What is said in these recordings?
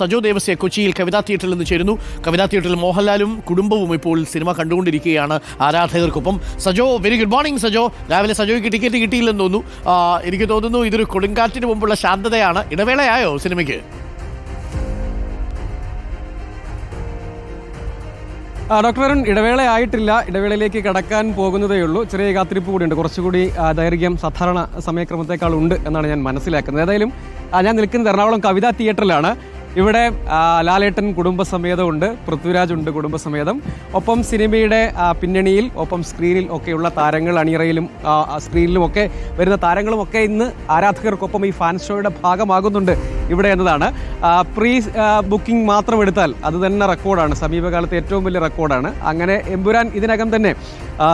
സജോ ദേവസ്യ കൊച്ചിയിൽ കവിതാ തിയേറ്ററിൽ നിന്ന് ചേരുന്നു. കവിതാ തിയേറ്ററിൽ മോഹൻലാലും കുടുംബവും ഇപ്പോൾ സിനിമ കണ്ടുകൊണ്ടിരിക്കുകയാണ് ആരാധകർക്കൊപ്പം. Sajo, very good morning Sajo. രാവിലെ സജോയ്ക്ക് ടിക്കറ്റ് കിട്ടിയില്ലെന്ന് തോന്നുന്നു. എനിക്ക് തോന്നുന്നു ഇതൊരു കൊടുങ്കാറ്റിന് മുമ്പുള്ള ശാന്തതയാണ്. ഇടവേളയായോ സിനിമയ്ക്ക്? ഡോക്ടർ അരുൺ, ഇടവേളയായിട്ടില്ല. ഇടവേളയിലേക്ക് കടക്കാൻ പോകുന്നതേ ഉള്ളൂ. ചെറിയ കാത്തിരിപ്പ് കൂടിയുണ്ട്. കുറച്ചുകൂടി ദൈർഘ്യം സാധാരണ സമയക്രമത്തേക്കാൾ ഉണ്ട് എന്നാണ് ഞാൻ മനസ്സിലാക്കുന്നത്. ഏതായാലും ഞാൻ നിൽക്കുന്നത് എറണാകുളം കവിതാ തിയേറ്ററിലാണ്. ഇവിടെ ലാലേട്ടൻ കുടുംബസമേതമുണ്ട്, പൃഥ്വിരാജ് ഉണ്ട് കുടുംബസമേതം. ഒപ്പം സിനിമയുടെ പിന്നണിയിൽ ഒപ്പം സ്ക്രീനിൽ ഒക്കെയുള്ള താരങ്ങൾ, അണിയറയിലും സ്ക്രീനിലും ഒക്കെ വരുന്ന താരങ്ങളുമൊക്കെ ഇന്ന് ആരാധകർക്കൊപ്പം ഈ ഫാൻ ഷോയുടെ ഭാഗമാകുന്നുണ്ട് ഇവിടെ എന്നതാണ്. പ്രീ ബുക്കിംഗ് മാത്രം എടുത്താൽ അത് തന്നെ റെക്കോർഡാണ്, സമീപകാലത്തെ ഏറ്റവും വലിയ റെക്കോർഡാണ്. അങ്ങനെ എമ്പുരാൻ ഇതിനകം തന്നെ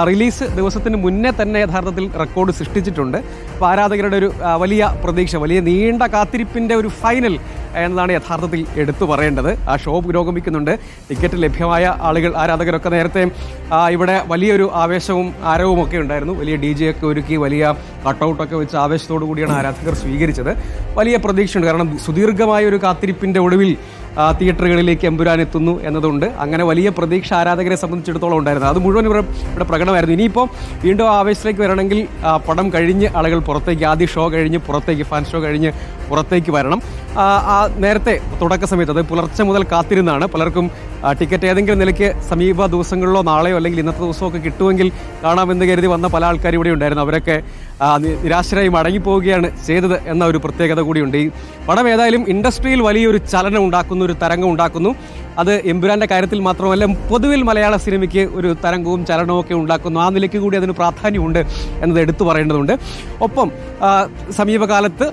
റിലീസ് ദിവസത്തിന് മുന്നേ തന്നെ യഥാർത്ഥത്തിൽ റെക്കോർഡ് സൃഷ്ടിച്ചിട്ടുണ്ട്. അപ്പോൾ ആരാധകരുടെ ഒരു വലിയ പ്രതീക്ഷ, വലിയ നീണ്ട കാത്തിരിപ്പിൻ്റെ ഒരു ഫൈനൽ എന്നതാണ് യഥാർത്ഥത്തിൽ എടുത്തു പറയേണ്ടത്. ആ ഷോ പുരോഗമിക്കുന്നുണ്ട്. ടിക്കറ്റ് ലഭ്യമായ ആളുകൾ, ആരാധകരൊക്കെ നേരത്തെ ഇവിടെ വലിയൊരു ആവേശവും ആരവവും ഒക്കെ ഉണ്ടായിരുന്നു. വലിയ DJ ഒക്കെ ഒരുക്കി, വലിയ കട്ടൗട്ടൊക്കെ വെച്ച് ആവേശത്തോടു കൂടിയാണ് ആരാധകർ സ്വീകരിച്ചത്. വലിയ പ്രതീക്ഷയുണ്ട്. കാരണം സുദീർഘമായ ഒരു കാത്തിരിപ്പിൻ്റെ ഒടുവിൽ തിയേറ്ററുകളിലേക്ക് എമ്പുരാൻ എത്തുന്നു എന്നതുകൊണ്ട് അങ്ങനെ വലിയ പ്രതീക്ഷ ആരാധകരെ സംബന്ധിച്ചിടത്തോളം ഉണ്ടായിരുന്നു. അത് മുഴുവൻ ഇവിടെ പ്രകടമായിരുന്നു. ഇനിയിപ്പോൾ വീണ്ടും ആവേശത്തിലേക്ക് വരണമെങ്കിൽ പടം കഴിഞ്ഞ് ആളുകൾ പുറത്തേക്ക്, ആദ്യ ഷോ കഴിഞ്ഞ് പുറത്തേക്ക്, ഫാൻ ഷോ കഴിഞ്ഞ് പുറത്തേക്ക് വരണം. നേരത്തെ തുടക്ക സമയത്ത്, അത് പുലർച്ചെ മുതൽ കാത്തിരുന്നാണ്. പലർക്കും ടിക്കറ്റ് ഏതെങ്കിലും നിലയ്ക്ക് സമീപ ദിവസങ്ങളിലോ നാളെയോ അല്ലെങ്കിൽ ഇന്നത്തെ ദിവസമൊക്കെ കിട്ടുമെങ്കിൽ കാണാമെന്ന് കരുതി വന്ന പല ആൾക്കാർ ഇവിടെ ഉണ്ടായിരുന്നു. അവരൊക്കെ നിരാശരായി മടങ്ങിപ്പോവുകയാണ് ചെയ്തത് എന്ന ഒരു പ്രത്യേകത കൂടിയുണ്ട്. ഈ പടം ഏതായാലും ഇൻഡസ്ട്രിയിൽ വലിയൊരു ചലനം ഉണ്ടാക്കുന്നു, ഒരു തരംഗം ഉണ്ടാക്കുന്നു. അത് എമ്പുരാൻ്റെ കാര്യത്തിൽ മാത്രമല്ല, പൊതുവിൽ മലയാള സിനിമയ്ക്ക് ഒരു തരംഗവും ചലനവും ഒക്കെ ഉണ്ടാക്കുന്നു. ആ നിലയ്ക്ക് കൂടി അതിന് പ്രാധാന്യമുണ്ട് എന്നത് എടുത്തു പറയേണ്ടതുണ്ട്. ഒപ്പം സമീപകാലത്ത്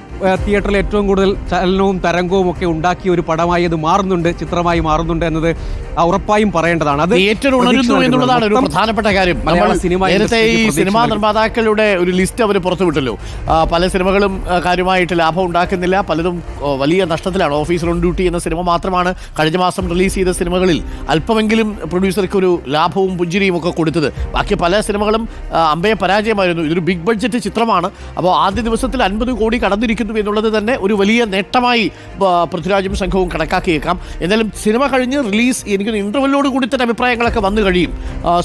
തിയേറ്ററിൽ ഏറ്റവും കൂടുതൽ ചലനവും തരംഗവും ഒക്കെ ഉണ്ടാക്കിയ ഒരു പടമായി അത് മാറുന്നുണ്ട്, ചിത്രമായി മാറുന്നുണ്ട് എന്നത് ഉറപ്പായും പറയേണ്ടതാണ്. അത് തിയേറ്റർ ഉണരുന്നു എന്നുള്ളതാണ് ഒരു പ്രധാനപ്പെട്ട കാര്യം. നേരത്തെ ഈ സിനിമാ നിർമ്മാതാക്കളുടെ ഒരു ലിസ്റ്റ് അവർ പുറത്തുവിട്ടല്ലോ. പല സിനിമകളും കാര്യമായിട്ട് ലാഭം ഉണ്ടാക്കുന്നില്ല, പലതും വലിയ നഷ്ടത്തിലാണ്. ഓഫീസർ ഓൺ ഡ്യൂട്ടി എന്ന സിനിമ മാത്രമാണ് കഴിഞ്ഞ മാസം റിലീസ് ചെയ്ത സിനിമകളിൽ അല്പമെങ്കിലും പ്രൊഡ്യൂസർക്ക് ഒരു ലാഭവും പുഞ്ചിരിയും ഒക്കെ കൊടുത്തത്. ബാക്കി പല സിനിമകളും അമ്പയെ പരാജയമായിരുന്നു. ഇതൊരു ബിഗ് ബഡ്ജറ്റ് ചിത്രമാണ്. അപ്പോൾ ആദ്യ ദിവസത്തിൽ 50 കോടി കടന്നിരിക്കുന്നു എന്നുള്ളത് തന്നെ ഒരു വലിയ നേട്ടമായി പൃഥ്വിരാജും സംഘവും കണക്കാക്കിയേക്കാം. എന്തായാലും സിനിമ കഴിഞ്ഞ് റിലീസ്, എനിക്കൊരു ഇൻ്റർവെല്ലോട് കൂടി തന്നെ അഭിപ്രായങ്ങളൊക്കെ വന്നു കഴിയും.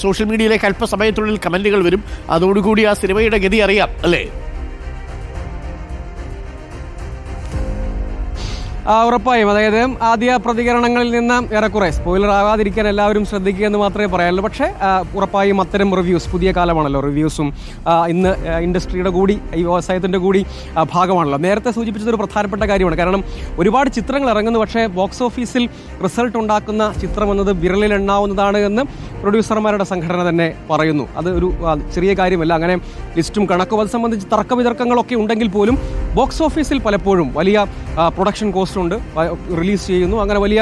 സോഷ്യൽ മീഡിയയിലേക്ക് അല്പസമയത്തുള്ളിൽ കമൻറ്റുകൾ വരും. അതോടുകൂടി ആ സിനിമയുടെ ഗതി അറിയാം അല്ലേ? ഉറപ്പായും. അതായത് ആദ്യ പ്രതികരണങ്ങളിൽ നിന്ന് ഏറെക്കുറെ സ്പോയിലർ ആകാതിരിക്കാൻ എല്ലാവരും ശ്രദ്ധിക്കുക എന്ന് മാത്രമേ പറയാനുള്ളൂ. പക്ഷേ ഉറപ്പായും അത്തരം റിവ്യൂസ്, പുതിയ കാലമാണല്ലോ, റിവ്യൂസും ഇന്ന് ഇൻഡസ്ട്രിയുടെ കൂടി, ഈ വ്യവസായത്തിൻ്റെ കൂടി ഭാഗമാണല്ലോ. നേരത്തെ സൂചിപ്പിച്ചതൊരു പ്രധാനപ്പെട്ട കാര്യമാണ്. കാരണം ഒരുപാട് ചിത്രങ്ങൾ ഇറങ്ങുന്നു, പക്ഷേ ബോക്സ് ഓഫീസിൽ റിസൾട്ട് ഉണ്ടാക്കുന്ന ചിത്രം എന്നത് വിരലിൽ എണ്ണാവുന്നതാണ് എന്ന് പ്രൊഡ്യൂസർമാരുടെ സംഘടന തന്നെ പറയുന്നു. അത് ഒരു ചെറിയ കാര്യമല്ല. അങ്ങനെ ലിസ്റ്റും കണക്കും അത് സംബന്ധിച്ച് തർക്കവിതർക്കങ്ങളൊക്കെ ഉണ്ടെങ്കിൽ പോലും ബോക്സ് ഓഫീസിൽ പലപ്പോഴും വലിയ പ്രൊഡക്ഷൻ കോസ്റ്റ് ഉണ്ട്, റിലീസ് ചെയ്യുന്നു, അങ്ങനെ വലിയ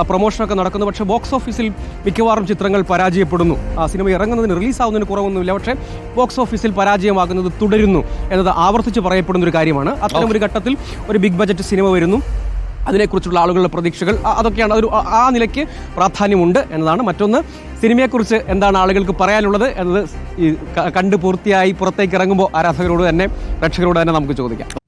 പ്രൊമോഷനൊക്കെ നടക്കുന്നു. പക്ഷേ ബോക്സ് ഓഫീസിൽ മിക്കവാറും ചിത്രങ്ങൾ പരാജയപ്പെടുന്നു. ആ സിനിമ ഇറങ്ങുന്നതിന്, റിലീസാവുന്നതിന് കുറവൊന്നുമില്ല, പക്ഷേ ബോക്സ് ഓഫീസിൽ പരാജയമാകുന്നത് തുടരുന്നു എന്നത് ആവർത്തിച്ച് പറയപ്പെടുന്ന ഒരു കാര്യമാണ്. അത്തരം ഒരു ഘട്ടത്തിൽ ഒരു ബിഗ് ബഡ്ജറ്റ് സിനിമ വരുന്നു, അതിനെക്കുറിച്ചുള്ള ആളുകളുടെ പ്രതീക്ഷകൾ അതൊക്കെയാണ്. അതൊരു ആ നിലയ്ക്ക് പ്രാധാന്യമുണ്ട് എന്നതാണ്. മറ്റൊന്ന്, സിനിമയെക്കുറിച്ച് എന്താണ് ആളുകൾക്ക് പറയാനുള്ളത് എന്നത് ഈ കണ്ട് പൂർത്തിയായി പുറത്തേക്ക് ഇറങ്ങുമ്പോൾ ആരാധകരോട് തന്നെ, പ്രേക്ഷകരോട് തന്നെ നമുക്ക് ചോദിക്കാം.